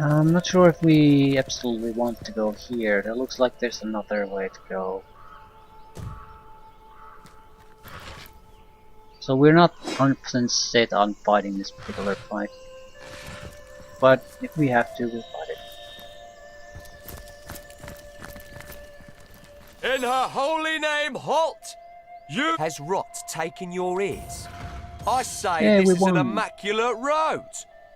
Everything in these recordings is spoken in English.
I'm not sure if we absolutely want to go here. It looks like there's another way to go. So we're not 100% set on fighting this particular fight. But if we have to, we'll fight it. In her holy name, halt! You has rot taken your ears. I say Yeah, this we is an won. immaculate road.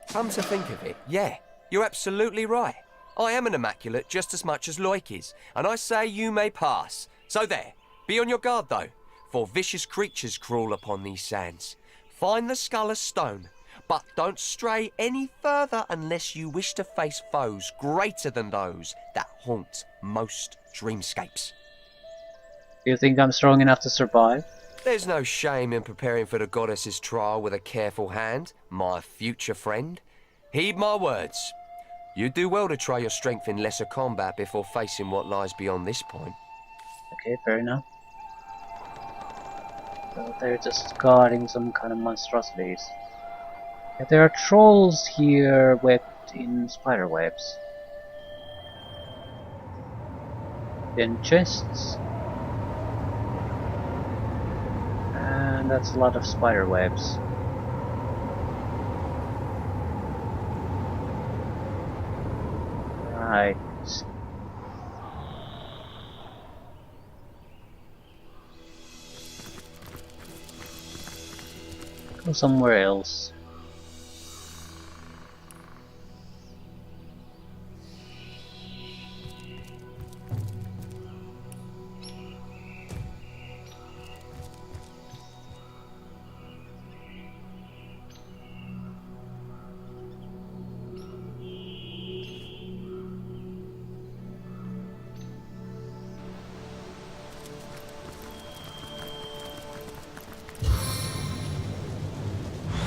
Come to think of it, yeah, you're absolutely right. I am an immaculate just as much as Loik is, and I say you may pass. So there, be on your guard though, for vicious creatures crawl upon these sands. Find the skull of stone, but don't stray any further unless you wish to face foes greater than those that haunt most dreamscapes. Do you think I'm strong enough to survive? There's no shame in preparing for the goddess's trial with a careful hand, my future friend. Heed my words. You do well to try your strength in lesser combat before facing what lies beyond this point. Okay, fair enough. So they're just guarding some kind of monstrosities. Yeah, there are trolls here webbed in spider webs. Then chests. And that's a lot of spider webs. Right. Go somewhere else.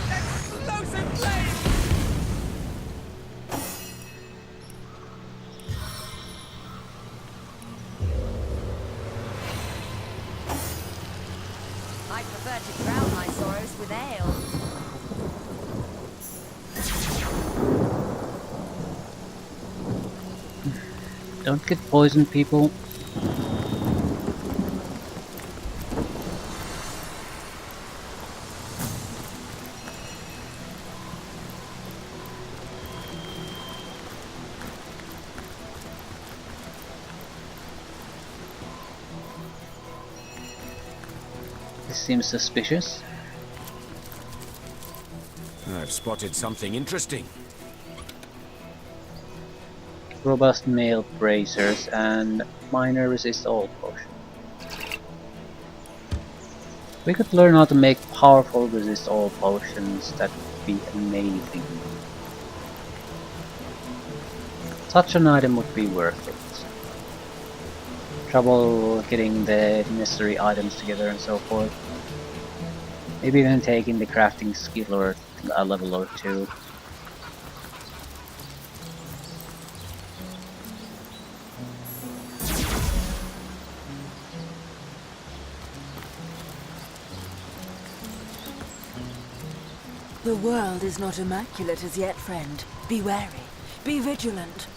Explosive flame! I prefer to drown my sorrows with ale. Don't get poisoned, people. This seems suspicious. I've spotted something interesting. Robust male bracers and minor resist all potion. We could learn how to make powerful resist all potions. That would be amazing. Such an item would be worth it. Trouble getting the necessary items together and so forth. Maybe even taking the crafting skill or a level or two. The world is not immaculate as yet, friend. Be wary. Be vigilant.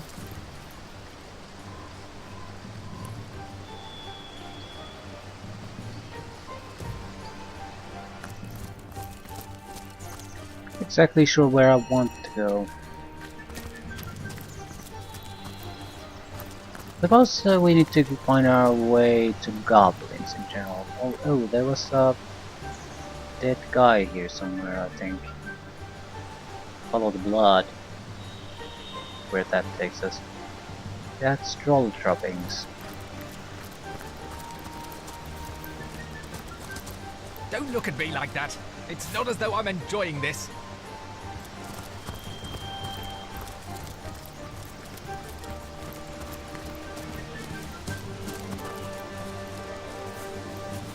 Exactly sure where I want to go. Suppose we need to find our way to goblins in general. Oh, there was a dead guy here somewhere, I think. Follow the blood. Where that takes us. That's troll droppings. Don't look at me like that. It's not as though I'm enjoying this.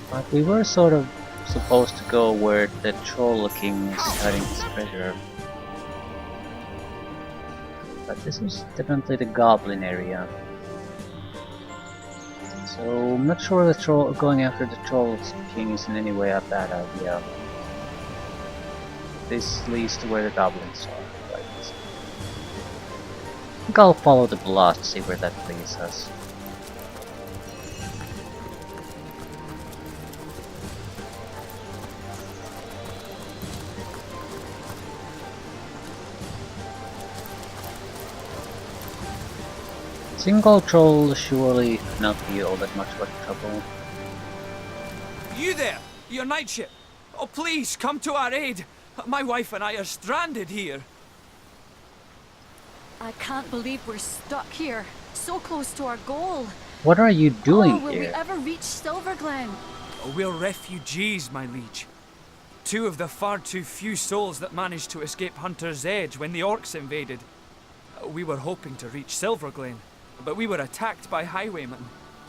But we were sort of supposed to go where the Troll King is hiding his treasure. But this is definitely the Goblin area. So I'm not sure the troll going after the Troll King is in any way a bad idea. This leads to where the goblins are. Right. think I'll follow the blast, see where that leads us. Single troll surely not be all that much of trouble. You there! Your night ship! Oh, please, come to our aid! My wife and I are stranded here. I can't believe we're stuck here, so close to our goal. What are you doing Will we here? ever reach Silverglen? Oh, we're refugees, my liege. Two of the far too few souls that managed to escape Hunter's Edge when the orcs invaded. We were hoping to reach Silverglen, but we were attacked by highwaymen.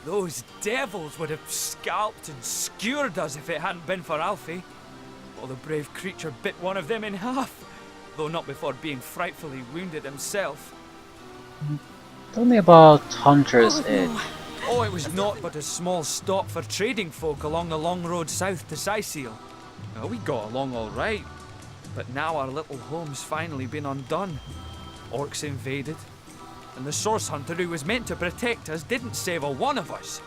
Those devils would have scalped and skewered us if it hadn't been for Alfie. Well, the brave creature bit one of them in half, though not before being frightfully wounded himself. Tell me about Hunter's Edge. Oh, it was naught but a small stop for trading folk along the long road south to Sicil. Well, we got along all right, but now our little home's finally been undone. Orcs invaded, and the source hunter who was meant to protect us didn't save a one of us.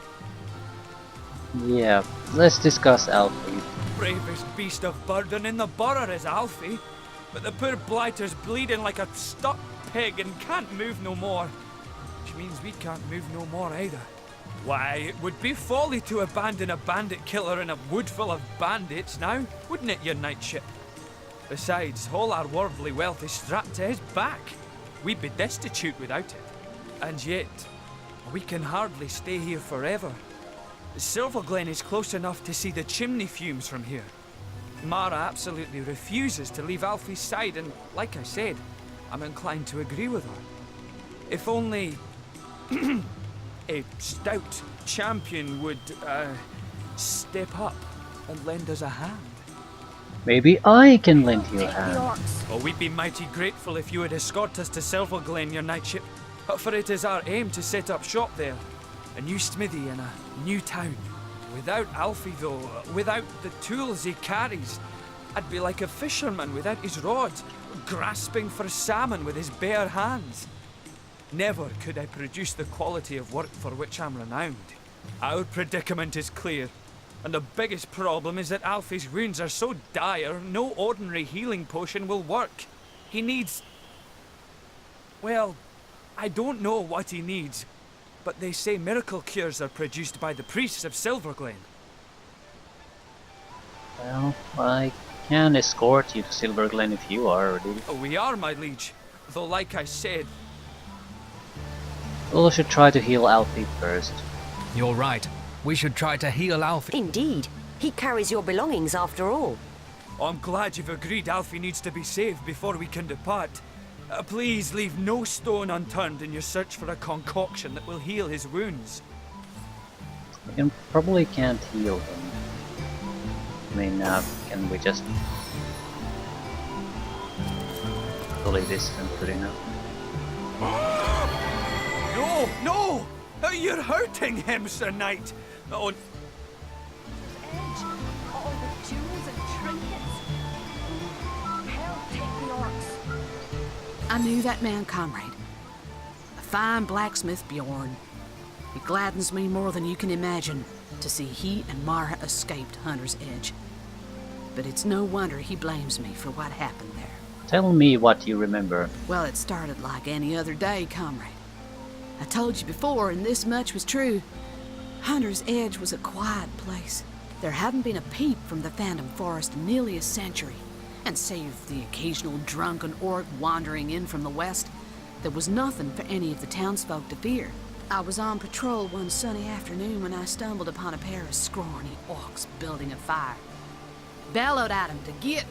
Yeah, let's discuss Alfie. Bravest beast of burden in the borough is Alfie, but the poor blighter's bleeding like a stuck pig and can't move no more. Which means we can't move no more either. Why, it would be folly to abandon a bandit killer in a wood full of bandits now, wouldn't it, your night ship? Besides, all our worldly wealth is strapped to his back. We'd be destitute without it. And yet, we can hardly stay here forever. Silverglen is close enough to see the chimney fumes from here. Mara absolutely refuses to leave Alfie's side, and like I said, I'm inclined to agree with her. If only a stout champion would step up and lend us a hand. Maybe I can lend you a Take the hand. orcs. Oh, we'd be mighty grateful if you would escort us to Silverglen, your night ship. For it is our aim to set up shop there. A new smithy in a new town. Without Alfie, though, without the tools he carries, I'd be like a fisherman without his rod, grasping for salmon with his bare hands. Never could I produce the quality of work for which I'm renowned. Our predicament is clear, and the biggest problem is that Alfie's wounds are so dire, no ordinary healing potion will work. He needs... well, I don't know what he needs, but they say miracle cures are produced by the priests of Silverglen. Well, I can escort you to Silverglen if you are ready. Oh, we are, my liege. Though, like I said, We should try to heal Alfie first. You're right. We should try to heal Alfie. Indeed. He carries your belongings after all. I'm glad you've agreed Alfie needs to be saved before we can depart. Please leave no stone unturned in your search for a concoction that will heal his wounds. Probably can't heal him. I mean, can we just bully this and put it up? No, no! You're hurting him, Sir Knight! Oh, Edge. All the jewels and trinkets. Help take the orcs. I knew that man, comrade. A fine blacksmith, Bjorn. It gladdens me more than you can imagine to see he and Mara escaped Hunter's Edge. But it's no wonder he blames me for what happened there. Tell me what you remember. Well, it started like any other day, comrade. I told you before, and this much was true. Hunter's Edge was a quiet place. There hadn't been a peep from the Phantom Forest in nearly a century. And save the occasional drunken orc wandering in from the west, there was nothing for any of the townsfolk to fear. I was on patrol one sunny afternoon when I stumbled upon a pair of scrawny orcs building a fire. Bellowed at 'em to get,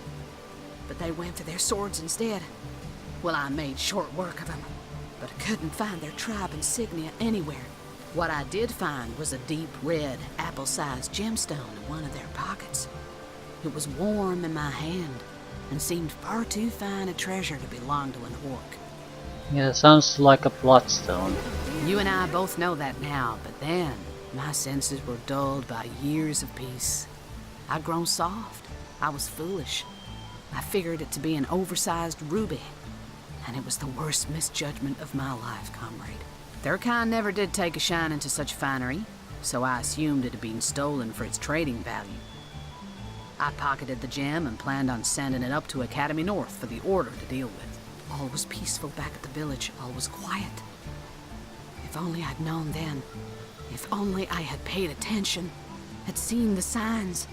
but they went for their swords instead. Well, I made short work of 'em, but I couldn't find their tribe insignia anywhere. What I did find was a deep red, apple-sized gemstone in one of their pockets. It was warm in my hand, and seemed far too fine a treasure to belong to an orc. Yeah, sounds like a bloodstone. You and I both know that now, but then my senses were dulled by years of peace. I'd grown soft. I was foolish. I figured it to be an oversized ruby. And it was the worst misjudgment of my life, comrade. Their kind never did take a shine to such finery, so I assumed it had been stolen for its trading value. I pocketed the gem and planned on sending it up to Academy North for the Order to deal with. All was peaceful back at the village, all was quiet. If only I'd known then. If only I had paid attention, had seen the signs.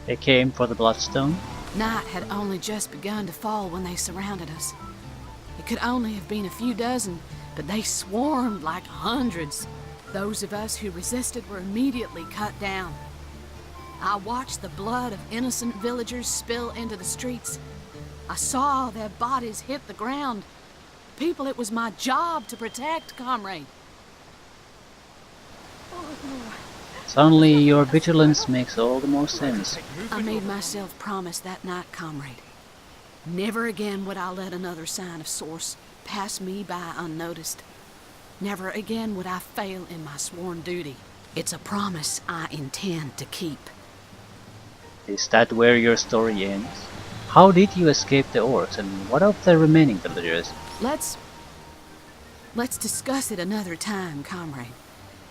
They came for the Bloodstone. Night had only just begun to fall when they surrounded us. It could only have been a few dozen, but they swarmed like hundreds. Those of us who resisted were immediately cut down. I watched the blood of innocent villagers spill into the streets. I saw their bodies hit the ground. People it was my job to protect, comrade. Suddenly your vigilance makes all the more sense. I made myself promise that night, comrade. Never again would I let another sign of source pass me by unnoticed. Never again would I fail in my sworn duty. It's a promise I intend to keep. Is that where your story ends? How did you escape the orcs, and what of the remaining villagers? Let's discuss it another time, comrade.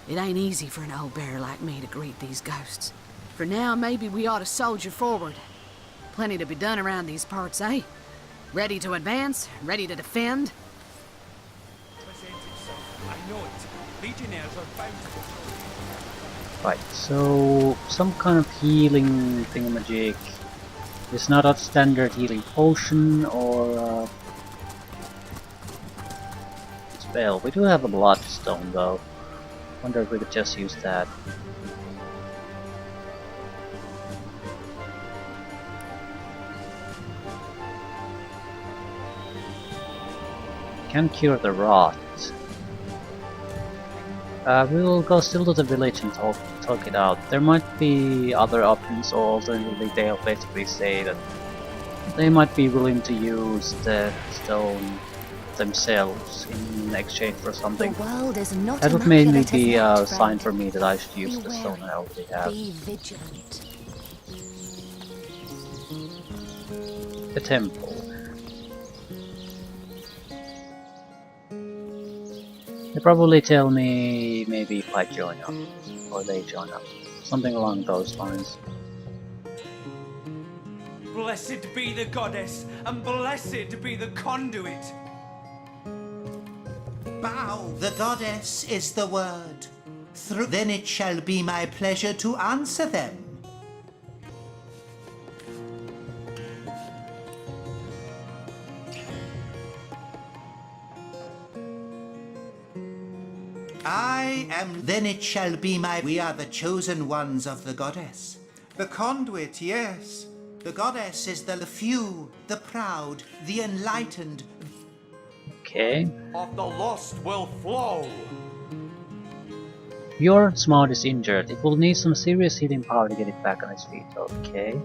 It ain't easy for an old bear like me to greet these ghosts. For now, maybe we ought to soldier forward. Plenty to be done around these parts, eh? Ready to advance? Ready to defend? I know it. Legionnaires are bound to patrol. Right, so some kind of healing thingamajig. It's not a standard healing potion or spell. We do have a bloodstone though. Wonder if we could just use that. Can cure the rot. We will go still to the village and talk it out. There might be other options, or alternatively they'll basically say that they might be willing to use the stone themselves in exchange for something. The world is not That would mainly immaculate as be that, a sign friend. for me that I should use Be the stone I wary. already have. Be vigilant. The temple. They probably tell me maybe if I join up, or they join up. Something along those lines. Blessed be the goddess, and blessed be the conduit. Bow, the goddess is the word. Then it shall be my pleasure to answer them. I am. Then it shall be my. We are the chosen ones of the goddess. The conduit, yes. The goddess is the few, the proud, the enlightened. Okay. Of the lost will flow. Your Smart is injured. It will need some serious healing power to get it back on its feet. Okay.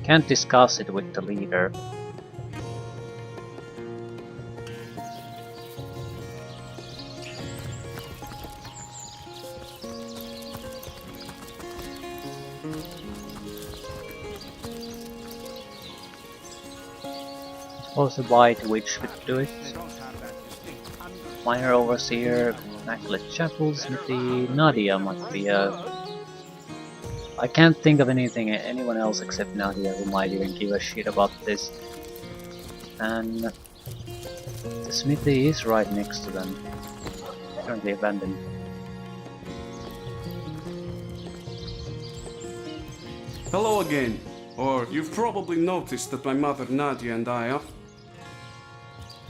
Can't discuss it with the leader. Suppose the White Witch would do it. Minor Overseer, Immaculate Chapel, Smithy, Nadia might be a... I can't think of anyone else except Nadia who might even give a shit about this. And the Smithy is right next to them. Currently abandoned. Hello again. Or you've probably noticed that my mother Nadia and I are...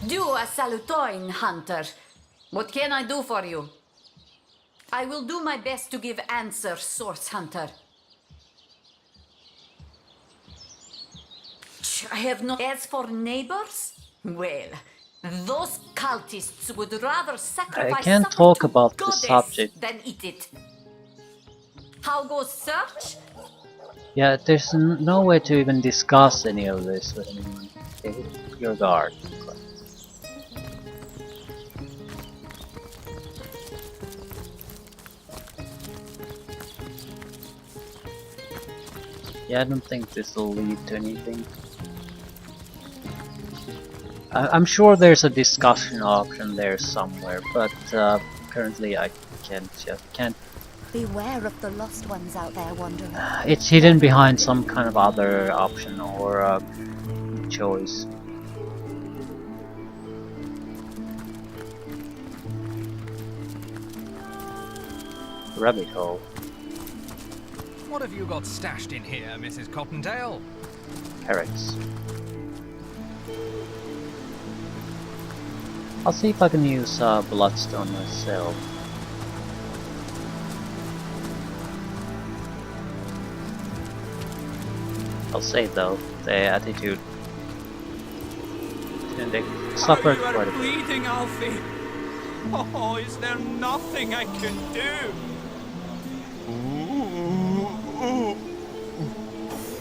Do a salutoin, Hunter. What can I do for you? I will do my best to give answer, Source Hunter. I have no... As for neighbors? Well, those cultists would rather sacrifice I can't something talk to about the goddess subject. than eat it. How goes search? Yeah, there's no way to even discuss any of this with anyone. Okay, your guard. Yeah, I don't think this will lead to anything. I'm sure there's a discussion option there somewhere, but currently I can't. Beware of the lost ones out there wandering. It's hidden behind some kind of other option or choice. Rabbit hole. What have you got stashed in here, Mrs. Cottontail? Carrots. I'll see if I can use bloodstone myself. I'll say though, the attitude didn't suffer You are quite a bit. bleeding, Alfie. Oh, is there nothing I can do?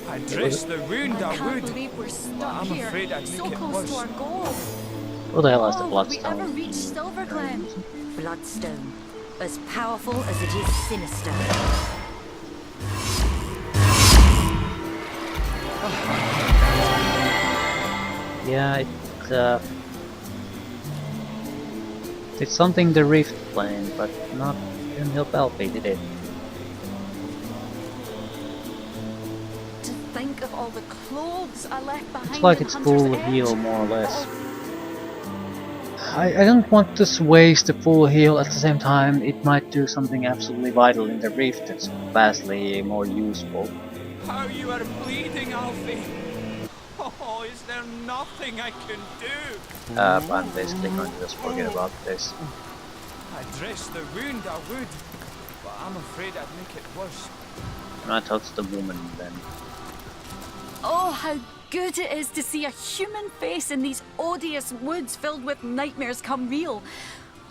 I dressed the wound, I would. believe we're But stuck I'm afraid I'd make it worse. goal. Who the hell has the We bloodstone? ever reach Silver Glen? Bloodstone. As powerful as it is sinister. Yeah, it's something the Rift plane, but not didn't help Alfie, did it? To think of all the clothes I left behind. It's like in it's Hunter's full Edge. heal more or less. I don't want to waste the full heal. At the same time, it might do something absolutely vital in the Rift that's vastly more useful. How you are bleeding, Alfie. Oh, is there nothing I can do? I'm basically going to just forget about this. I dressed the wound, I would. But I'm afraid I'd make it worse. And I touch the woman then. Oh, how good it is to see a human face in these odious woods filled with nightmares come real.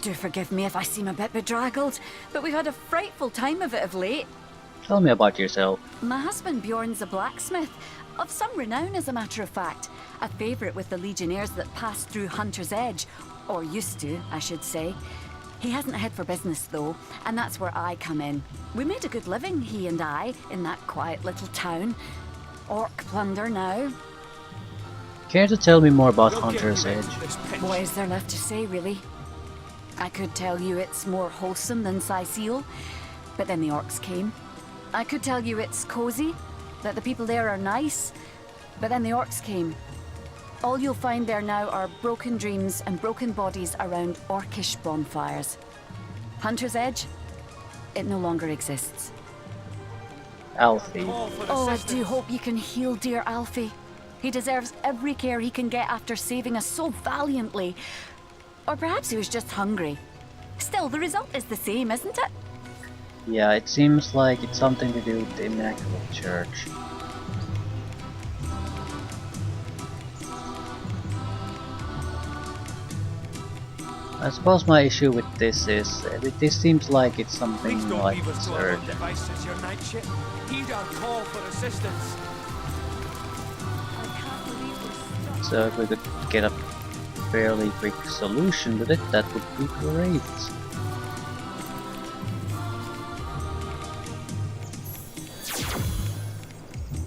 Do forgive me if I seem a bit bedraggled, but we've had a frightful time of it of late. Tell me about yourself. My husband Bjorn's a blacksmith, of some renown as a matter of fact. A favourite with the legionnaires that passed through Hunter's Edge. Or used to, I should say. He hasn't a head for business though, and that's where I come in. We made a good living, he and I, in that quiet little town. Orc plunder now. Care to tell me more about You'll get Hunter's me Edge? out of this pinch. What is there left to say, really? I could tell you it's more wholesome than Sicile, but then the orcs came. I could tell you it's cozy, that the people there are nice, but then the orcs came. All you'll find there now are broken dreams and broken bodies around orcish bonfires. Hunter's Edge? It no longer exists. Alfie. Call for Oh, I assistance. do hope you can heal dear Alfie. He deserves every care he can get after saving us so valiantly. Or perhaps he was just hungry. Still, the result is the same, isn't it? Yeah, it seems like it's something to do with the Immaculate Church. I suppose my issue with this is this seems like it's something Please don't like leave us to our own urgent. devices, your knightship. Heed our call for assistance. So if we could get a fairly quick solution with it, that would be great.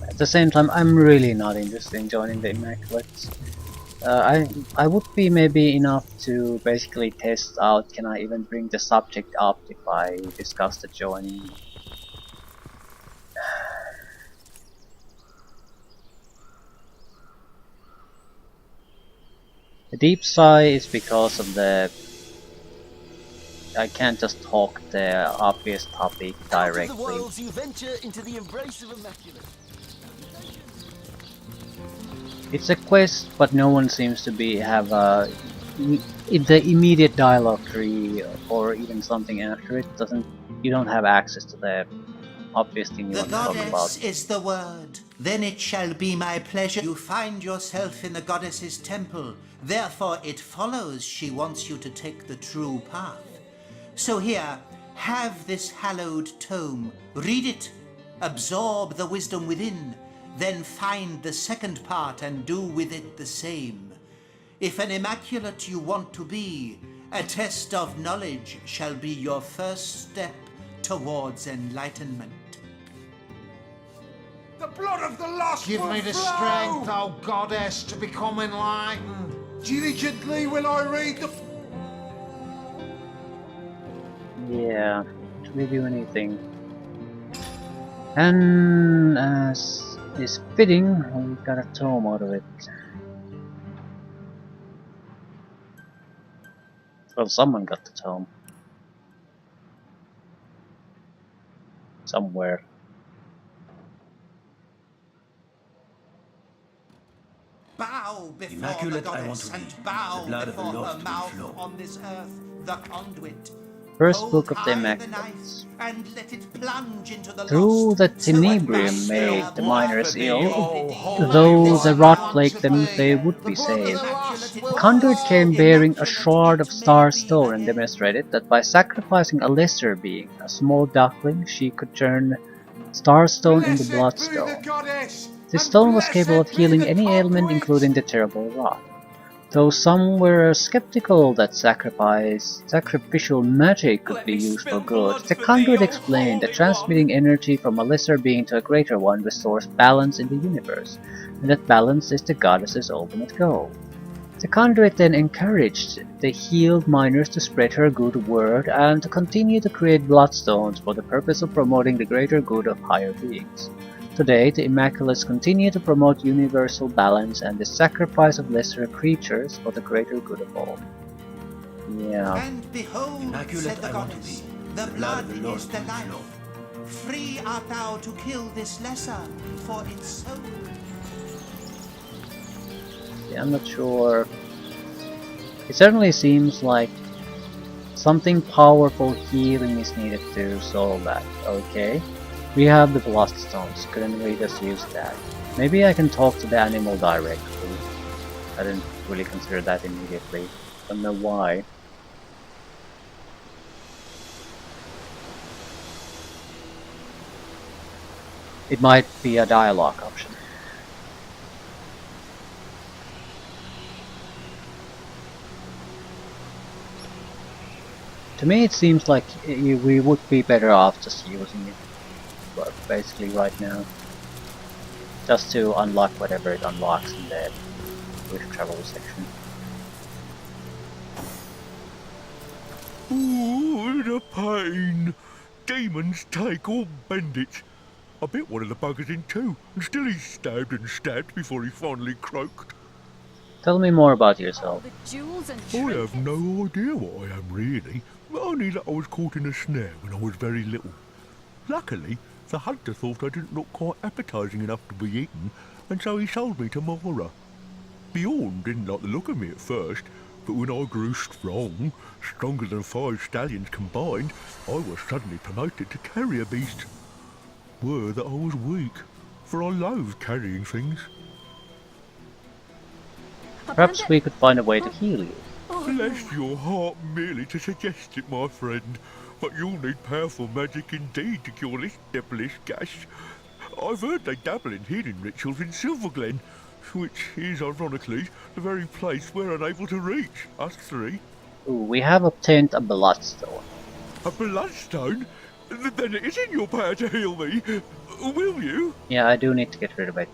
At the same time, I'm really not interested in joining the Immaculates. I would be maybe enough to basically test out can I even bring the subject up if I discuss the joining. The deep sigh is because of the I can't just talk the obvious topic directly. you venture into the embrace of Immaculate. It's a quest, but no one seems to have the immediate dialogue tree or even something after it. You don't have access to the obvious thing you The want to talk about. goddess is the word. Then it shall be my pleasure. You find yourself in the goddess's temple. Therefore it follows she wants you to take the true path. So here, have this hallowed tome. Read it. Absorb the wisdom within. Then find the second part and do with it the same. If an immaculate you want to be, a test of knowledge shall be your first step towards enlightenment. The blood of the lost Give will me the flow. strength, O goddess, to become enlightened. Diligently will I read the... Yeah, should we do anything? And as is fitting, we got a tome out of it. Well, someone got the tome. Somewhere. Bow before Immaculate, the I want goddess to and be. bow The blood of the before her lost will mouth flow. on this earth, the conduit. First Hold book of the high the Immaculates. knife and let it plunge into the Through lost, the so it tenebrium may made bear the blood miners for thee, ill, O holy though the one. rot plagued them, they would be saved. The conduit came bearing a shard of star stone and demonstrated that by sacrificing a lesser being, a small duckling, she could turn star stone into Blessed be the bloodstone. goddess, This and stone was capable of blessed be healing the any ailment, conduit. including the terrible rot. Though some were skeptical that sacrificial magic could be used for good, the conduit explained that transmitting energy from a lesser being to a greater one restores balance in the universe, and that balance is the goddess's ultimate goal. The conduit then encouraged the healed miners to spread her good word and to continue to create bloodstones for the purpose of promoting the greater good of higher beings. Today, the Immaculates continue to promote universal balance and the sacrifice of lesser creatures for the greater good of all. Yeah. And behold, Immaculate, said the I want to goddess, be. the The blood blood of the is lost the will life. flow. Free art thou to kill this lesser for its soul. Yeah, I'm not sure. It certainly seems like something powerful healing is needed to solve that. Okay. We have the bloodstones, couldn't we just use that? Maybe I can talk to the animal directly. I didn't really consider that immediately. Don't know why. It might be a dialogue option. To me it seems like we would be better off just using it, but basically right now. Just to unlock whatever it unlocks in the quick travel section. Ooh, the pain! Demons take all bandits. I bit one of the buggers in two, and still he's stabbed and stabbed before he finally croaked. Tell me more about yourself. I have no idea what I am really, only that I was caught in a snare when I was very little. Luckily, the hunter thought I didn't look quite appetizing enough to be eaten, and so he sold me to Mora. Bjorn didn't like the look of me at first, but when I grew strong, stronger than 5 stallions combined, I was suddenly promoted to carrier beast. Were that I was weak, for I loathed carrying things. Perhaps we could find a way to heal you. Bless your heart merely to suggest it, my friend, but you'll need powerful magic indeed to cure this devilish gash. I've heard they dabble in healing rituals in Silverglen, which is, ironically, the very place we're unable to reach, us three. Ooh, we have obtained a bloodstone. A bloodstone? Then it is in your power to heal me. Will you? Yeah, I do need to get rid of it.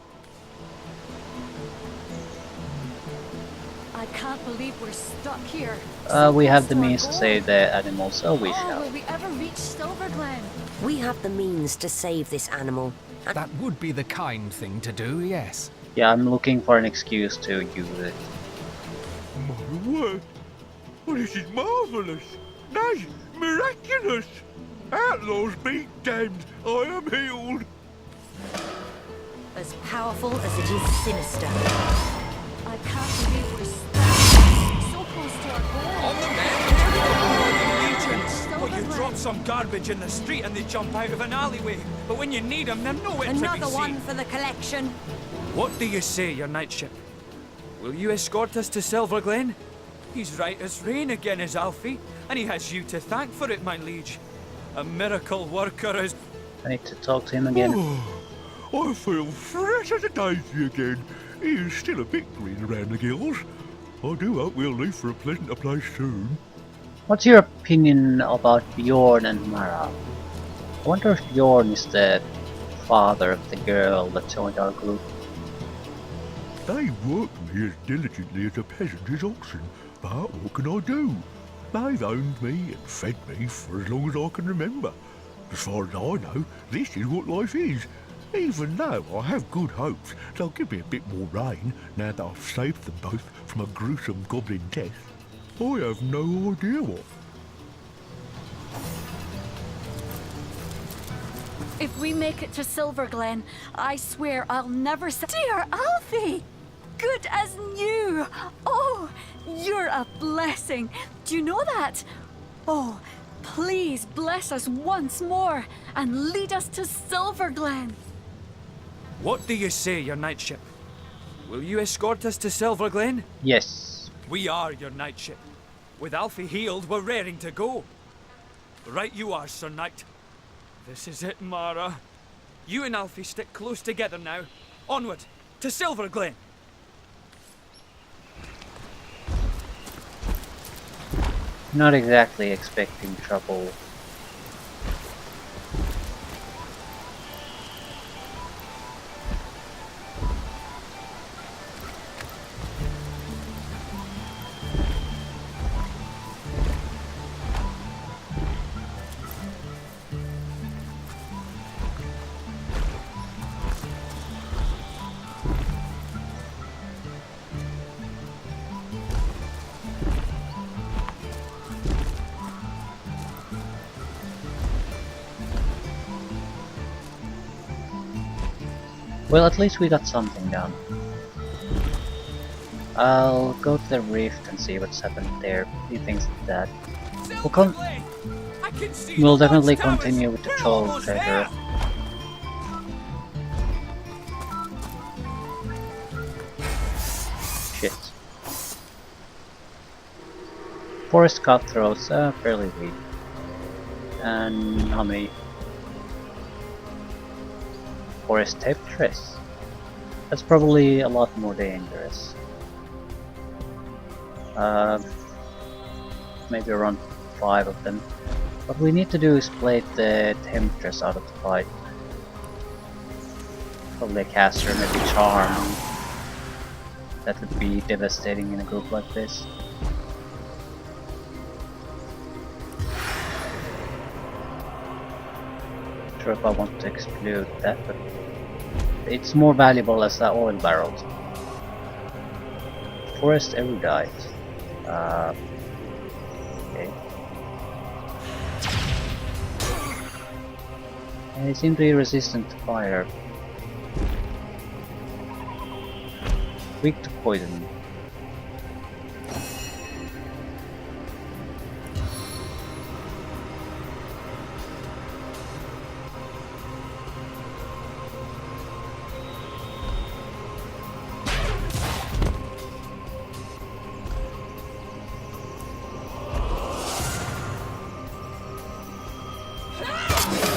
I can't believe we're stuck here. We have the means to save the animals, so we Oh, shall. Will we ever reach Silverglen? We have the means to save this animal. That would be the kind thing to do, yes. Yeah, I'm looking for an excuse to use it. My word! Well, this is marvellous! Nay, miraculous! Outlaws be damned! I am healed! As powerful as it is sinister. I can't believe we're stuck so close to our goal. On the men! Well, you drop some garbage in the street and they jump out of an alleyway. But when you need them, they're nowhere to be Another one seen. for the collection. What do you say, your knightship? Will you escort us to Silverglen? He's right as rain again, is Alfie, and he has you to thank for it, my liege. A miracle worker is... I need to talk to him again. I feel fresh as a daisy again. He is still a bit green around the gills. I do hope we'll leave for a pleasanter place soon. What's your opinion about Bjorn and Mara? I wonder if Bjorn is the father of the girl that joined our group. They worked me as diligently as a peasant is oxen, but what can I do? They've owned me and fed me for as long as I can remember. As far as I know, this is what life is. Even though I have good hopes they'll give me a bit more rain now that I've saved them both from a gruesome goblin death, I have no idea what. If we make it to Silverglen, I swear I'll never say. Dear Alfie! Good as new! Oh, you're a blessing. Do you know that? Oh, please bless us once more and lead us to Silverglen. What do you say, your knightship? Will you escort us to Silverglen? Yes. We are your knightship. With Alfie healed, we're raring to go. Right you are, Sir Knight. This is it, Mara. You and Alfie stick close together now. Onward, to Silverglen. Not exactly expecting trouble. Well, at least we got something done. I'll go to the rift and see what's happened there. He thinks that we'll definitely continue with the troll treasure. Shit. Forest cutthroats are fairly weak. And how many? Forest temptress. That's probably a lot more dangerous. Maybe around 5 of them. What we need to do is play the temptress out of the fight. Probably a caster, maybe charm. That would be devastating in a group like this. Not sure if I want to exclude that, but it's more valuable as an oil barrel. Forest erudite. Okay. They seem to be resistant to fire. Weak to poison.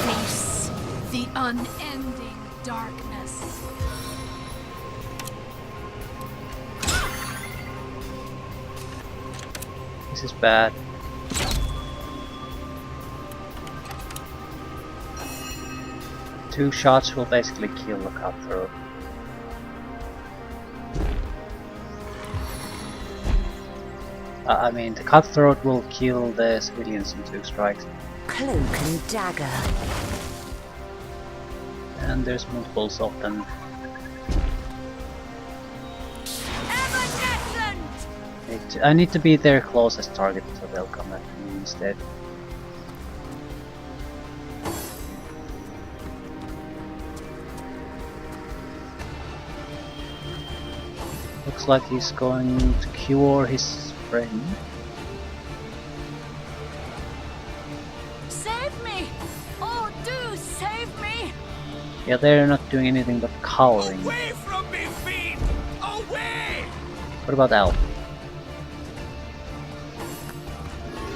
Face the unending darkness. This is bad. Two shots will basically kill the cutthroat. I mean, the cutthroat will kill the civilians in 2 strikes. Cloak and dagger. And there's multiples of them. I need to be their closest target, so they'll come at me instead. Looks like he's going to cure his friend. Save me! Oh, do save me! Yeah, they're not doing anything but cowering. Away from me, fiend! Away! What about Alf?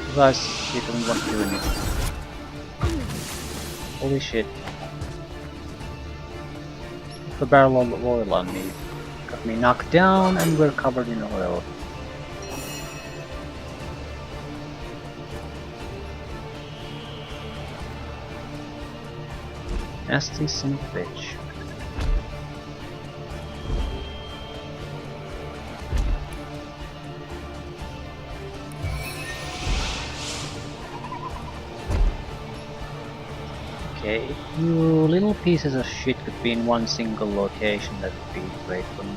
You guys didn't want to do anything. Holy shit. The barrel of oil on me. Got me knocked down and we're covered in oil. Nasty son of a bitch. Okay, if you little pieces of shit could be in one single location, that would be great for me.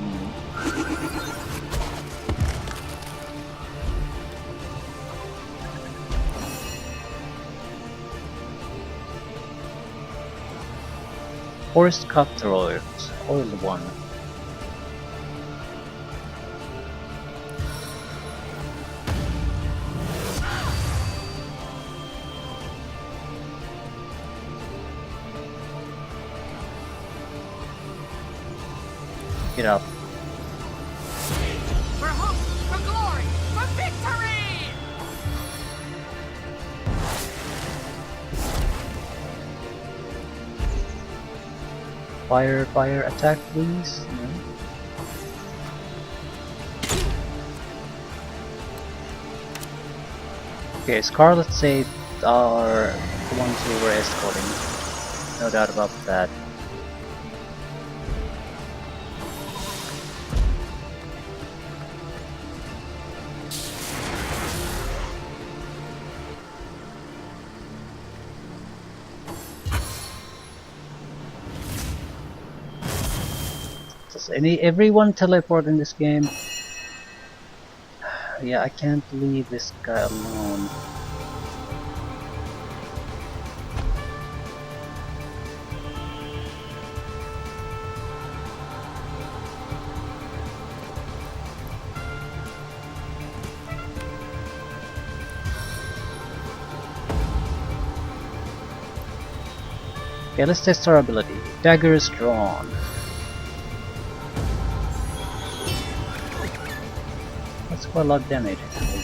Forest cutthroat, oil one. Get up. For hope, for glory, for victory! Fire attack, please. No. Okay, Scarlet saved are the ones who were escorting. No doubt about that. Does everyone teleport in this game? Yeah, I can't leave this guy alone. Okay, let's test our ability. Dagger is drawn. That's quite a lot of damage actually.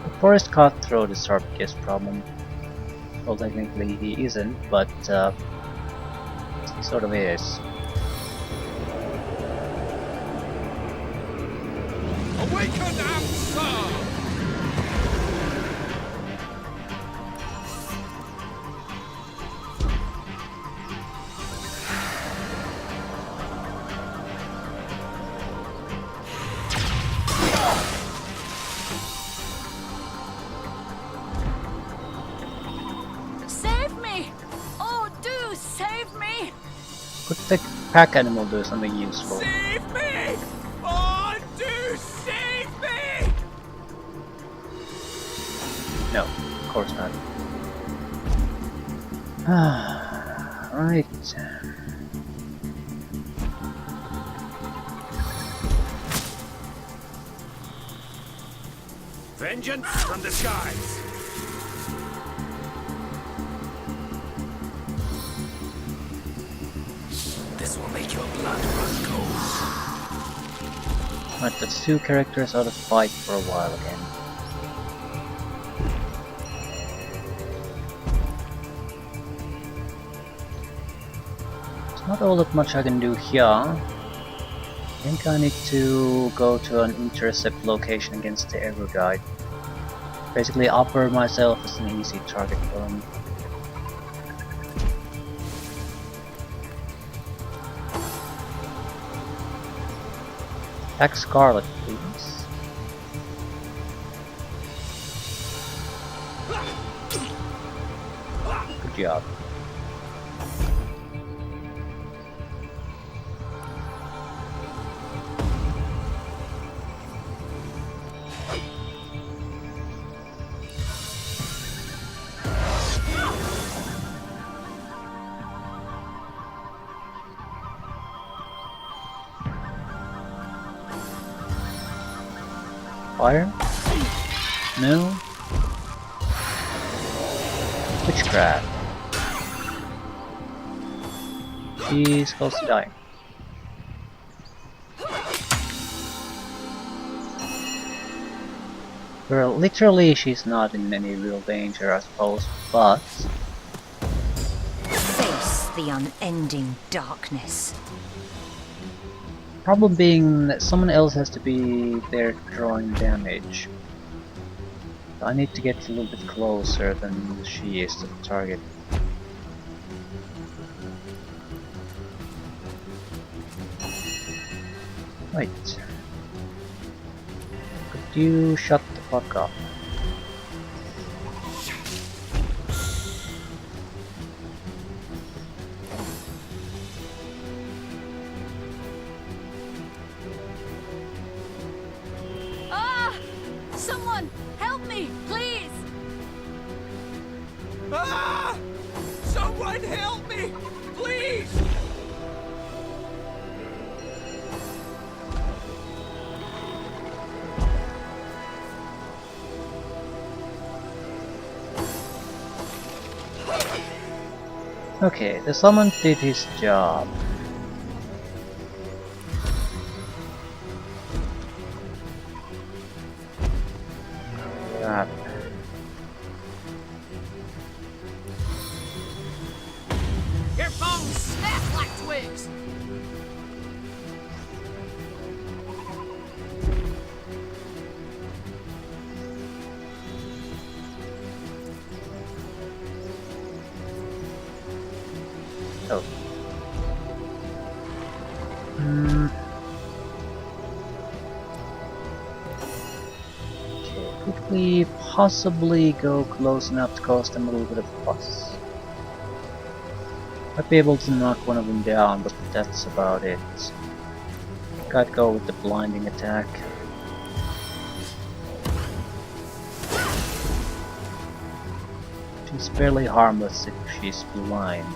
The forest cutthroat is our biggest problem. Well, technically he isn't, but he sort of is. Awaken answer! Save me! Oh, do save me! Could the pack animal do something useful? Save me! Oh, do save me! No, of course not. Right. Vengeance from the skies! This will make your blood run cold. Right, that's two characters out of fight for a while again. There's not all that much I can do here. I think I need to go to an intercept location against the Ever Guide. Basically offer myself as an easy target for him. Attack Scarlet, please. Good job. Fire? No? Witchcraft. She's close to dying. Well, literally she's not in any real danger, I suppose, but... Face the unending darkness. Problem being that someone else has to be there drawing damage. I need to get a little bit closer than she is to the target. Wait. Could you shut the fuck up? Ah! Someone, help me, please! Ah! Someone help me! Please! Okay, the summon did his job. Crap. Your bones snap like twigs! Oh. Okay, could we possibly go close enough to cause them a little bit of fuss? Might be able to knock one of them down, but that's about it. Gotta go with the blinding attack. She's fairly harmless if she's blind.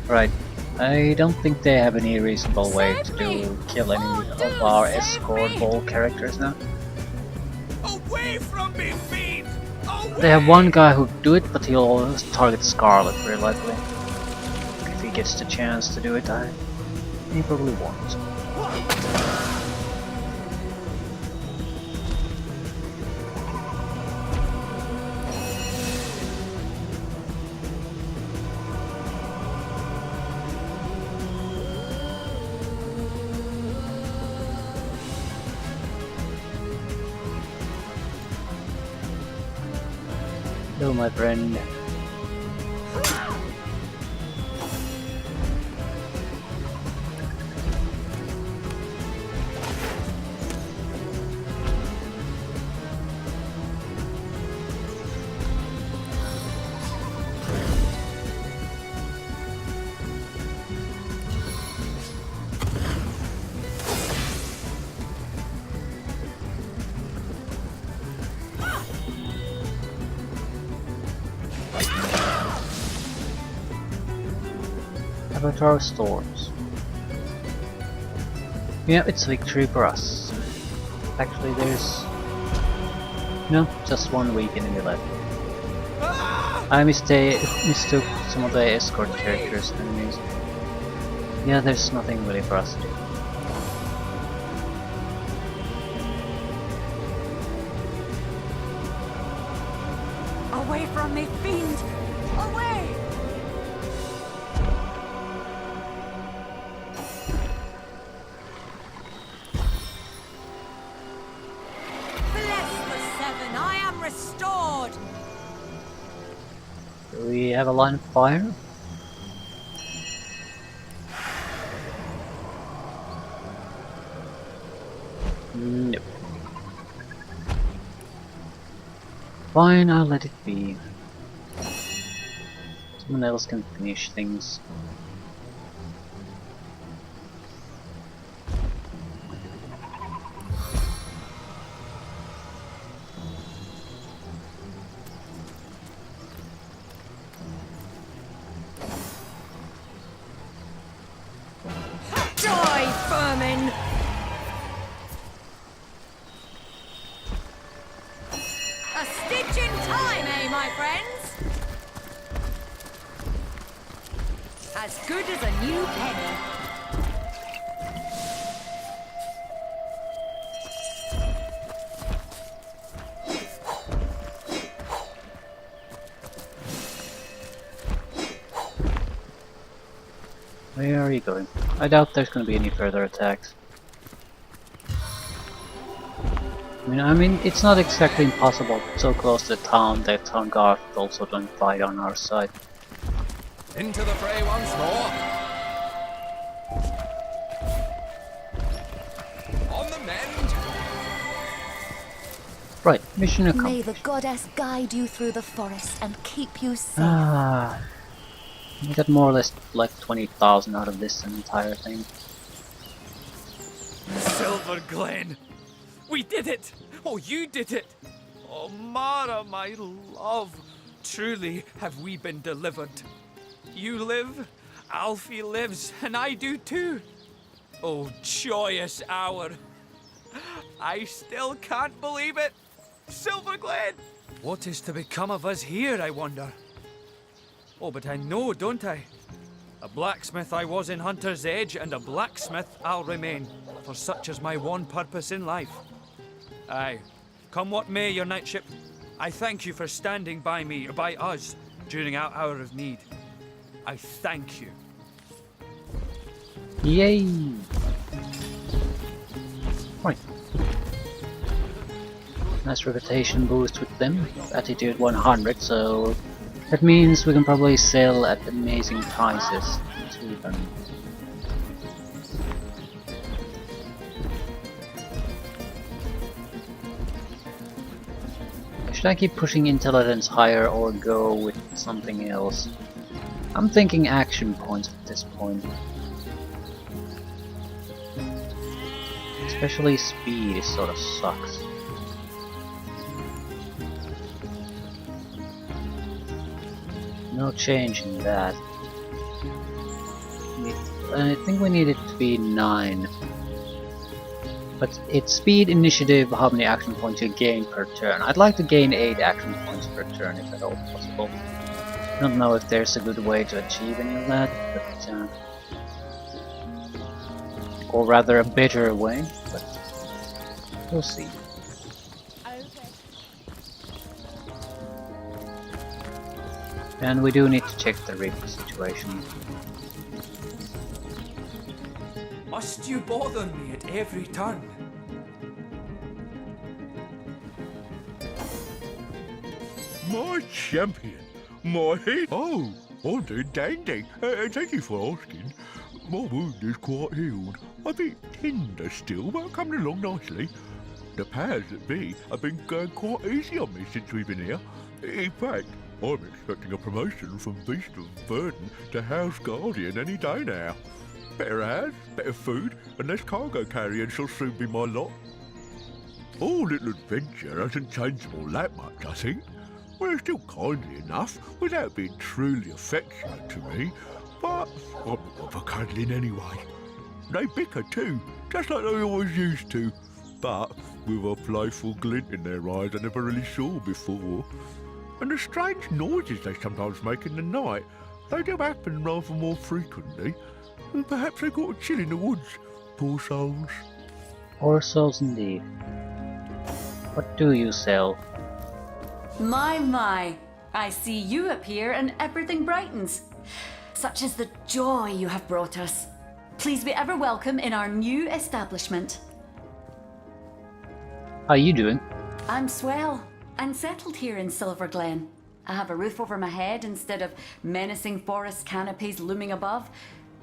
Right. I don't think they have any reasonable way to kill any of our escort ball characters now. Away from me, fiend! Away! They have one guy who do it, but he'll always target Scarlet very likely. If he gets the chance to do it, he probably won't. Hello, my friend. Avatar Storms. Yeah, it's victory for us. Actually, there's... no, just one weekend in the left. I mistook some of the escort characters and enemies. Yeah, there's nothing really for us to do. Away from me, fiend! Away! Bless the seven, I am restored! Do we have a line of fire? Nope. Fine, I'll let it be. Someone else can finish things. as good as a new penny. Where are you going? I doubt there's going to be any further attacks. I mean, it's not exactly impossible. So close to the town that town guard also don't fight on our side. Into the fray once more. On the mend. Right, mission May accomplished. the goddess guide you through the forest and keep you safe. We got more or less like 20,000 out of this entire thing. Silver Glen! We did it! Oh, you did it! Oh, Mara, my love! Truly have we been delivered. You live, Alfie lives, and I do too. Oh, joyous hour! I still can't believe it! Silver Glen! What is to become of us here, I wonder? Oh, but I know, don't I? A blacksmith I was in Hunter's Edge, and a blacksmith I'll remain, for such is my one purpose in life. Aye, come what may, your knightship, I thank you for standing by me, or by us, during our hour of need. I thank you. Yay! Right. Nice reputation boost with them. Attitude 100, so that means we can probably sell at amazing prices to them. Should I keep pushing intelligence higher or go with something else? I'm thinking action points at this point. Especially speed sort of sucks. No change in that. I think we need it to be 9. But it's speed, initiative, how many action points you gain per turn. I'd like to gain 8 action points per turn if at all possible. I don't know if there's a good way to achieve any of that, but or rather a better way, but we'll see. And we do need to check the rig situation. Must you bother me at every turn? My champion! My head! Oh, I'm doing dandy. Thank you for asking. My wound is quite healed. A bit tender still, but coming along nicely. The powers that be have been going quite easy on me since we've been here. In fact, I'm expecting a promotion from Beast of Burden to House Guardian any day now. Better house, better food, and less cargo carrying shall soon be my lot. Our little adventure hasn't changed them all that much, I think. We're still kindly enough, without being truly affectionate to me, but I'm not one for cuddling anyway. They bicker too, just like they always used to, but with a playful glint in their eyes I never really saw before. And the strange noises they sometimes make in the night, they do happen rather more frequently. And perhaps they got a chill in the woods, poor souls. Poor souls indeed. What do you sell? My, I see you appear and everything brightens. Such is the joy you have brought us. Please be ever welcome in our new establishment. How you doing? I'm swell. I'm settled here in Silver Glen. I have a roof over my head instead of menacing forest canopies looming above.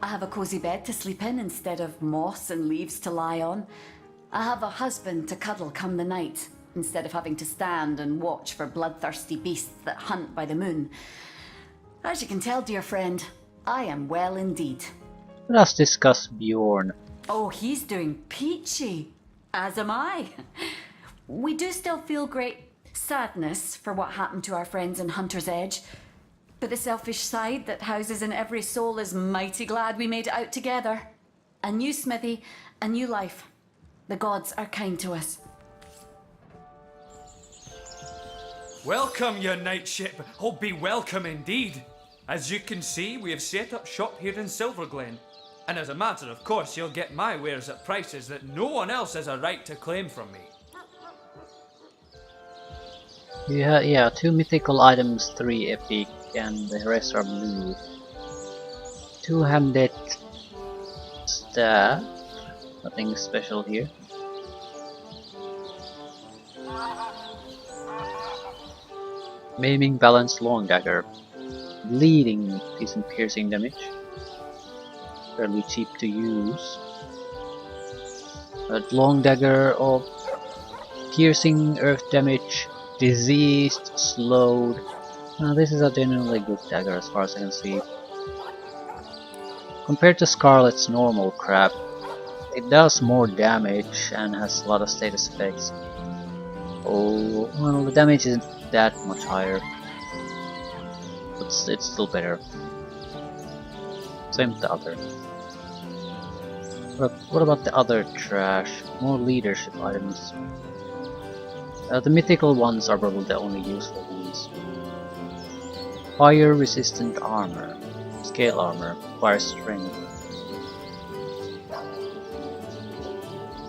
I have a cozy bed to sleep in instead of moss and leaves to lie on. I have a husband to cuddle come the night instead of having to stand and watch for bloodthirsty beasts that hunt by the moon. As you can tell, dear friend, I am well indeed. Let us discuss Bjorn. Oh, he's doing peachy. As am I. We do still feel great sadness for what happened to our friends in Hunter's Edge. But the selfish side that houses in every soul is mighty glad we made it out together. A new smithy, a new life. The gods are kind to us. Welcome, your knightship. Oh, be welcome indeed. As you can see, we have set up shop here in Silverglen. And as a matter of course, you'll get my wares at prices that no one else has a right to claim from me. Yeah, 2 mythical items, 3 epic, and the rest are blue. 2-handed staff, nothing special here. Maiming balanced long dagger. Bleeding, decent piercing damage. Fairly cheap to use. A long dagger of piercing earth damage. Diseased, slowed. Now this is a genuinely good dagger as far as I can see. Compared to Scarlet's normal crap, it does more damage and has a lot of status effects. Oh, well, the damage isn't that much higher, but it's still better. Same with the other. What about the other trash? More leadership items. The mythical ones are probably the only useful ones. Fire resistant armor. Scale armor. Fire strength.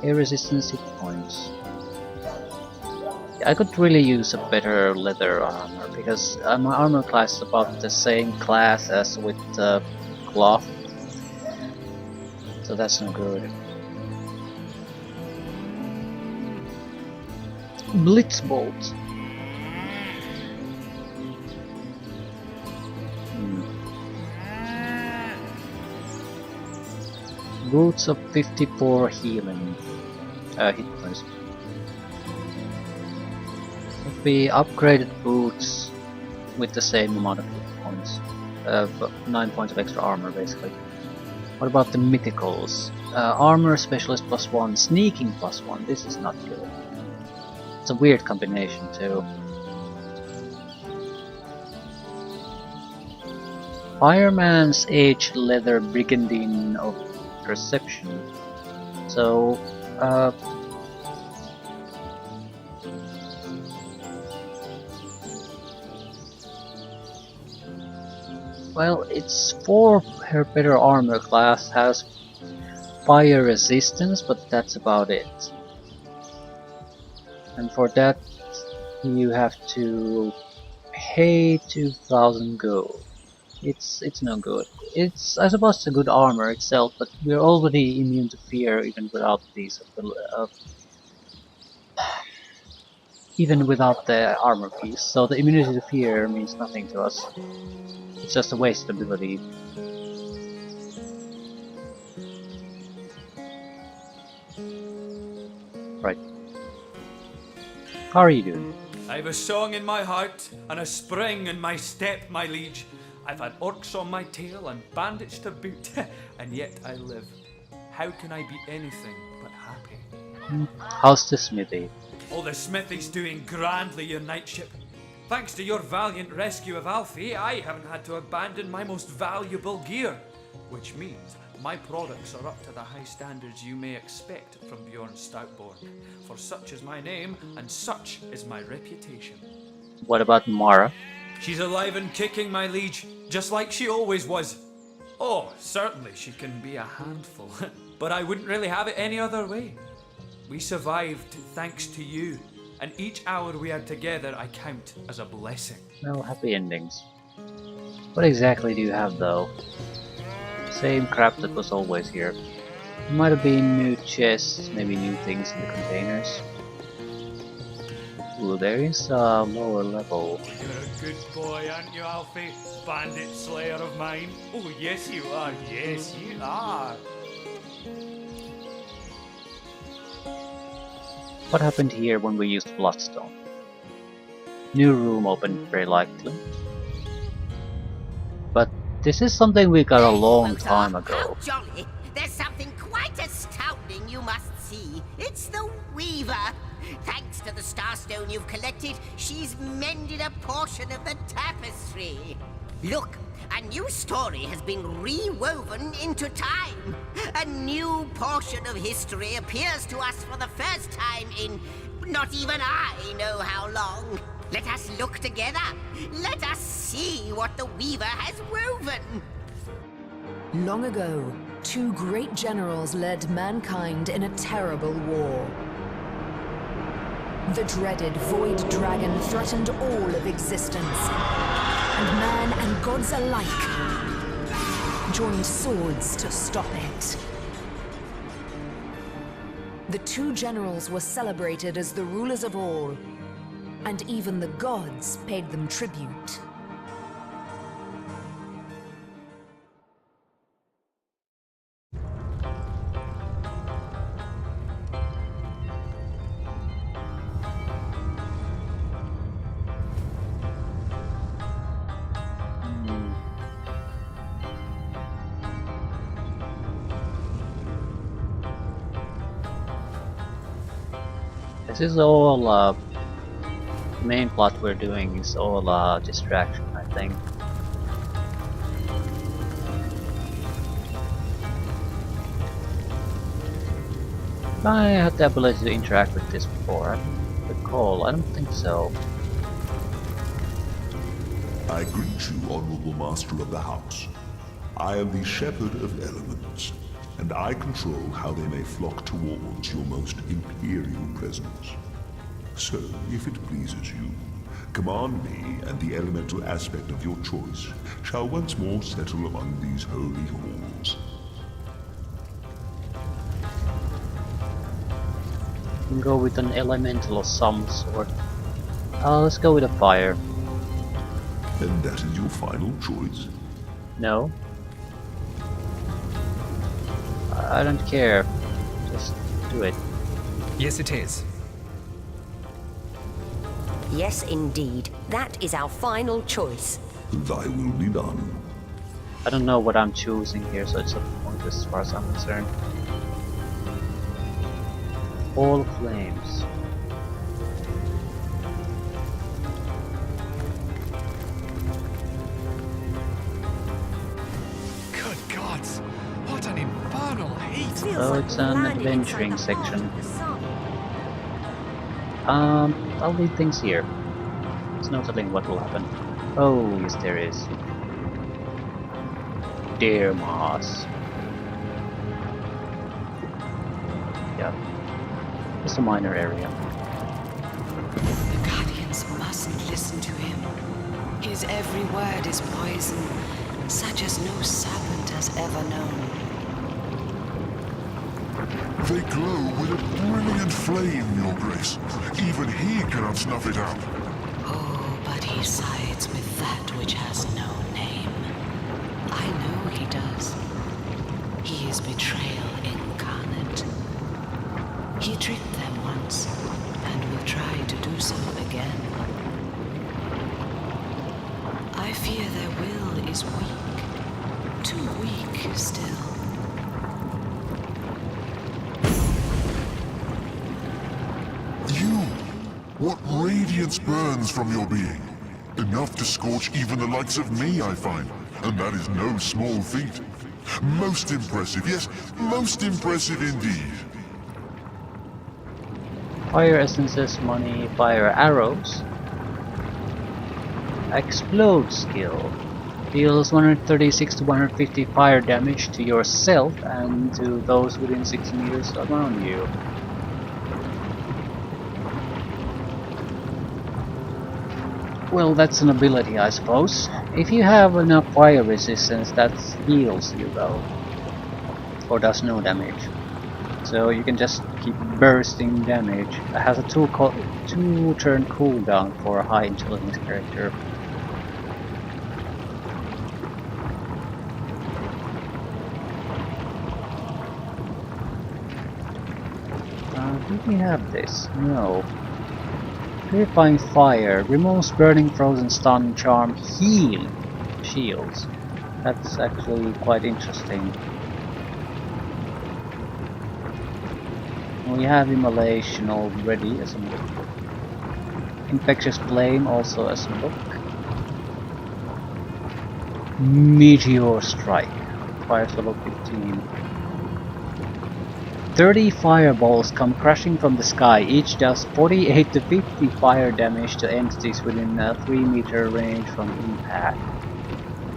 Air resistance hit points. I could really use a better leather armor because my armor class is about the same class as with cloth. So that's no good. Blitzbolt. Boots of 54 healing hit points. If we upgraded boots with the same amount of hit points, 9 points of extra armor basically. What about the mythicals? Armor specialist +1, sneaking +1. This is not good. It's a weird combination too. Fireman's Age Leather Brigandine of Perception. So, well, it's for her better armor class, has fire resistance, but that's about it. And for that, you have to pay 2,000 gold. It's no good. I suppose it's a good armor itself, but we're already immune to fear even without these. Even without the armor piece, so the immunity to fear means nothing to us. It's just a wasted ability. Right. How are you doing? I've a song in my heart and a spring in my step, my liege. I've had orcs on my tail and bandits to boot, and yet I live. How can I be anything but happy? How's the smithy? Oh, the smithy's doing grandly, your knightship. Thanks to your valiant rescue of Alfie, I haven't had to abandon my most valuable gear, which means my products are up to the high standards you may expect from Bjorn Stoutborn, for such is my name and such is my reputation. What about Mara? She's alive and kicking, my liege, just like she always was. Oh, certainly she can be a handful, but I wouldn't really have it any other way. We survived thanks to you, and each hour we had together I count as a blessing. No happy endings. What exactly do you have though? Same crap that was always here. Might have been new chests, maybe new things in the containers. Ooh, there is a lower level. You're a good boy, aren't you, Alfie? Bandit slayer of mine. Oh, yes you are, yes you are. What happened here when we used Bloodstone? New room opened very likely. But this is something we got a long time ago. How jolly! There's something quite astounding you must see. It's the Weaver. Thanks to the Starstone you've collected, she's mended a portion of the tapestry. Look, a new story has been rewoven into time. A new portion of history appears to us for the first time in not even I know how long. Let us look together. Let us see what the Weaver has woven. Long ago, two great generals led mankind in a terrible war. The dreaded Void Dragon threatened all of existence, and man and gods alike joined swords to stop it. The two generals were celebrated as the rulers of all, and even the gods paid them tribute. This is all the main plot we're doing is all distraction, I think. I had the ability to interact with this before. I don't recall. I don't think so. I greet you, Honorable Master of the House. I am the Shepherd of Elements, and I control how they may flock towards your most imperial presence. So, if it pleases you, command me, and the elemental aspect of your choice shall once more settle among these holy halls. You can go with an elemental of some sort. Let's go with a fire. And that is your final choice? No. I don't care. Just do it. Yes, it is. Yes, indeed. That is our final choice. Thy will be done. I don't know what I'm choosing here, so it's a point as far as I'm concerned. All flames. Good gods! What an infernal heat! Oh, it's an adventuring section. I'll leave things here. There's no telling what will happen. Oh, yes there is. Dear Moss. Yeah. Just a minor area. The Guardians mustn't listen to him. His every word is poison, such as no serpent has ever known. They glow with a brilliant flame, Your Grace. Even he cannot snuff it out. Oh, but he sides with that which has no name. I know he does. He is betrayal incarnate. He tricked them once, and will try to do so again. I fear their will is weak. Too weak still. What radiance burns from your being? Enough to scorch even the likes of me, I find. And that is no small feat. Most impressive, yes, most impressive indeed. Fire essences, money, fire arrows. Explode skill. Deals 136 to 150 fire damage to yourself and to those within 6 meters around you. Well, that's an ability, I suppose. If you have enough fire resistance, that heals you though. Or does no damage. So you can just keep bursting damage. It has a 2-turn cooldown for a high intelligence character. Do we have this? No. Purifying fire removes burning, frozen, stun, charm, heal shields. That's actually quite interesting. We have immolation already as a book. Infectious flame also as a book. Meteor strike. Fires level 15. 30 fireballs come crashing from the sky, each does 48 to 50 fire damage to entities within a 3-meter range from impact.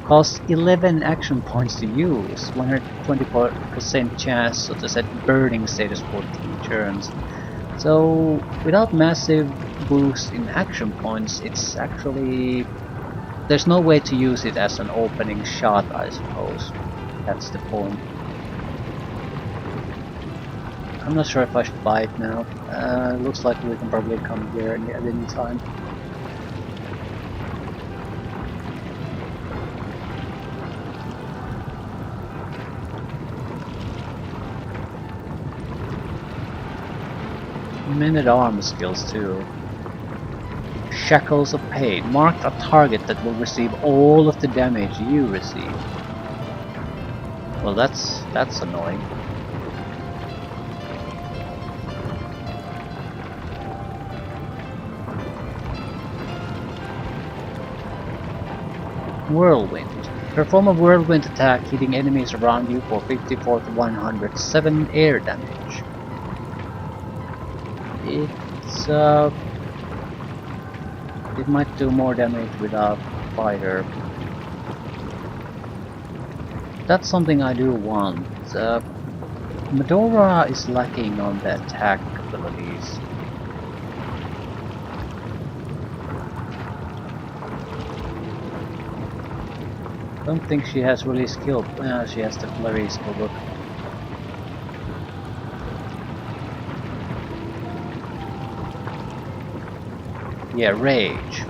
Costs 11 action points to use, 124% chance to set burning status for 2 turns. So without massive boost in action points, it's actually... there's no way to use it as an opening shot, I suppose. That's the point. I'm not sure if I should buy it now. Looks like we can probably come here at any time. Men-at-arms skills too. Shackles of Pain. Mark a target that will receive all of the damage you receive. Well, that's annoying. Whirlwind. Perform a whirlwind attack hitting enemies around you for 54 to 107 air damage. It might do more damage without fire. That's something I do want. Medora is lacking on the attack abilities. Don't think she has really skill. She has the flurry skill book. Yeah, Rage.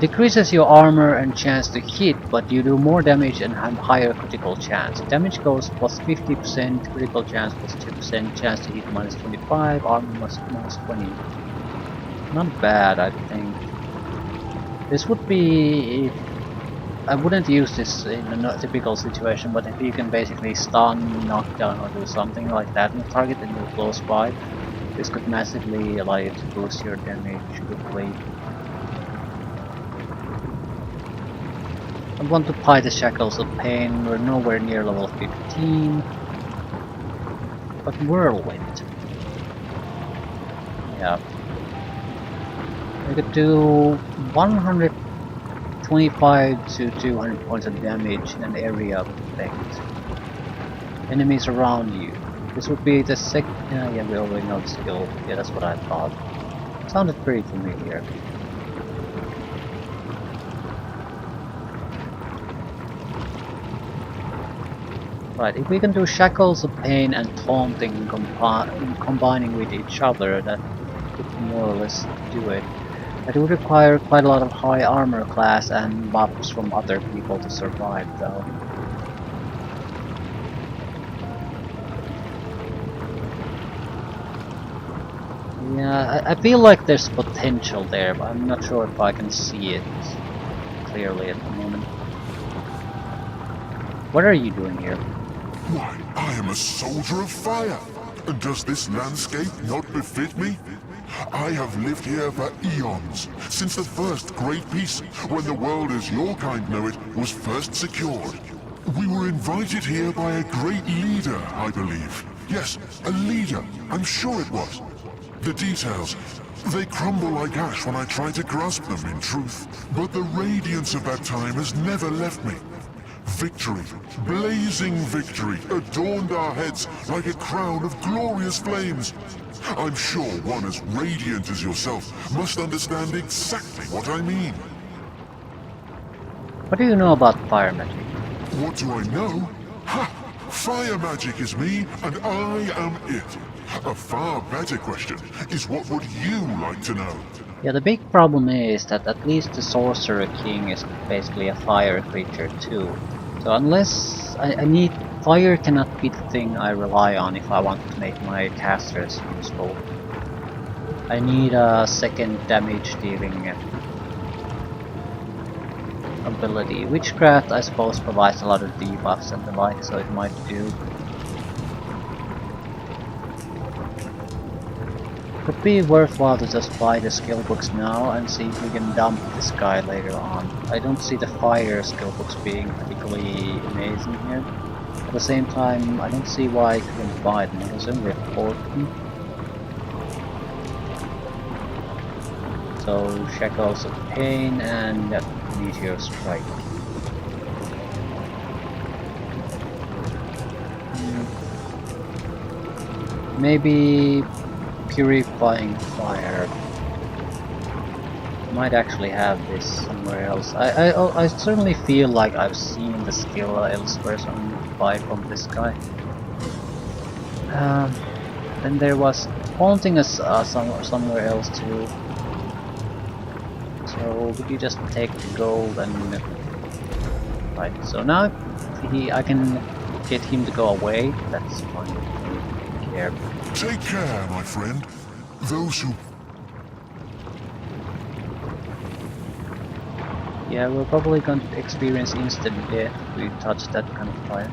Decreases your armor and chance to hit, but you do more damage and have higher critical chance. Damage goes plus 50%, critical chance plus 2%, chance to hit minus 25, armor minus 20. Not bad, I think. This would be... I wouldn't use this in a typical situation, but if you can basically stun, knock down, or do something like that on the target and you're close by, this could massively allow you to boost your damage quickly. I want to buy the Shackles of Pain. We're nowhere near level 15. But Whirlwind. Yeah. We could do 125 to 200 points of damage in an area of effect. Enemies around you. This would be the second... yeah, we already know the skill. Yeah, that's what I thought. Sounded pretty familiar. Right, if we can do Shackles of Pain and Taunting combining with each other, that would more or less do it. It would require quite a lot of high armor class and buffs from other people to survive though. Yeah, I feel like there's potential there, but I'm not sure if I can see it clearly at the moment. What are you doing here? Why, I am a soldier of fire! And does this landscape not befit me? I have lived here for eons, since the first great peace, when the world as your kind know it was first secured. We were invited here by a great leader, I believe. Yes, a leader, I'm sure it was. The details, they crumble like ash when I try to grasp them in truth. But the radiance of that time has never left me. Victory, blazing victory, adorned our heads like a crown of glorious flames. I'm sure one as radiant as yourself must understand exactly what I mean. What do you know about fire magic? What do I know? Ha! Fire magic is me, and I am it. A far better question is what would you like to know? Yeah, the big problem is that at least the Sorcerer King is basically a fire creature too. So unless I need... Fire cannot be the thing I rely on if I want to make my casters useful. I need a second damage dealing ability. Witchcraft I suppose provides a lot of debuffs and the like, so it might do. Could be worthwhile to just buy the skill books now and see if we can dump this guy later on. I don't see the fire skill books being particularly amazing here. At the same time, I don't see why I couldn't buy them. It was only a fortune. So Shackles of Pain and Meteor Strike. Maybe Purifying Fire. Might actually have this somewhere else. I certainly feel like I've seen the skill elsewhere, so I'm gonna buy from this guy. Then there was Haunting us somewhere else too. So would you just take the gold and right? So now I can get him to go away. That's fine. I don't care. Take care, my friend. Those who... Yeah, we're probably going to experience instant death if we touch that kind of fire.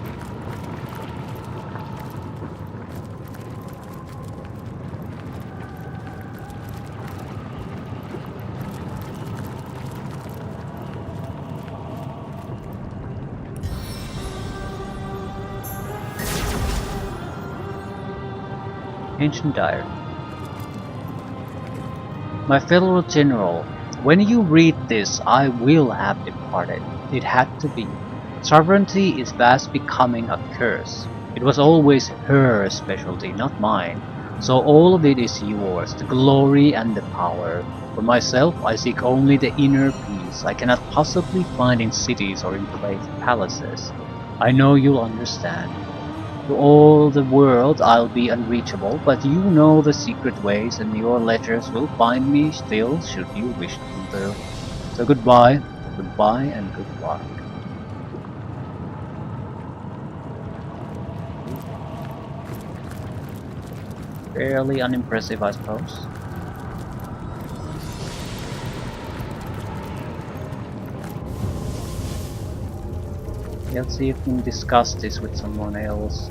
Ancient Diary. My fellow general, when you read this, I will have departed. It had to be. Sovereignty is fast becoming a curse. It was always her specialty, not mine. So all of it is yours, the glory and the power. For myself, I seek only the inner peace I cannot possibly find in cities or in palaces. I know you'll understand. To all the world I'll be unreachable, but you know the secret ways and your letters will find me still should you wish to do. So goodbye and good luck. Fairly unimpressive, I suppose. Let's see if we can discuss this with someone else.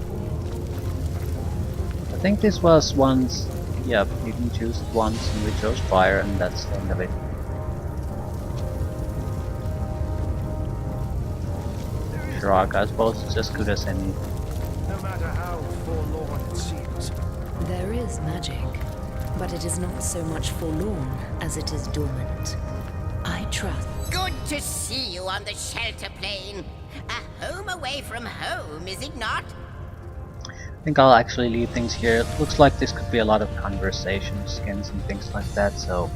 I think this was once, yeah, you can choose it once and we chose fire and that's the end of it. Shrug, I suppose it's as good as any. No matter how forlorn it seems. There is magic, but it is not so much forlorn as it is dormant. I trust. Good to see you on the shelter plane. A home away from home, is it not? I think I'll actually leave things here. It looks like this could be a lot of conversations, skins and things like that, so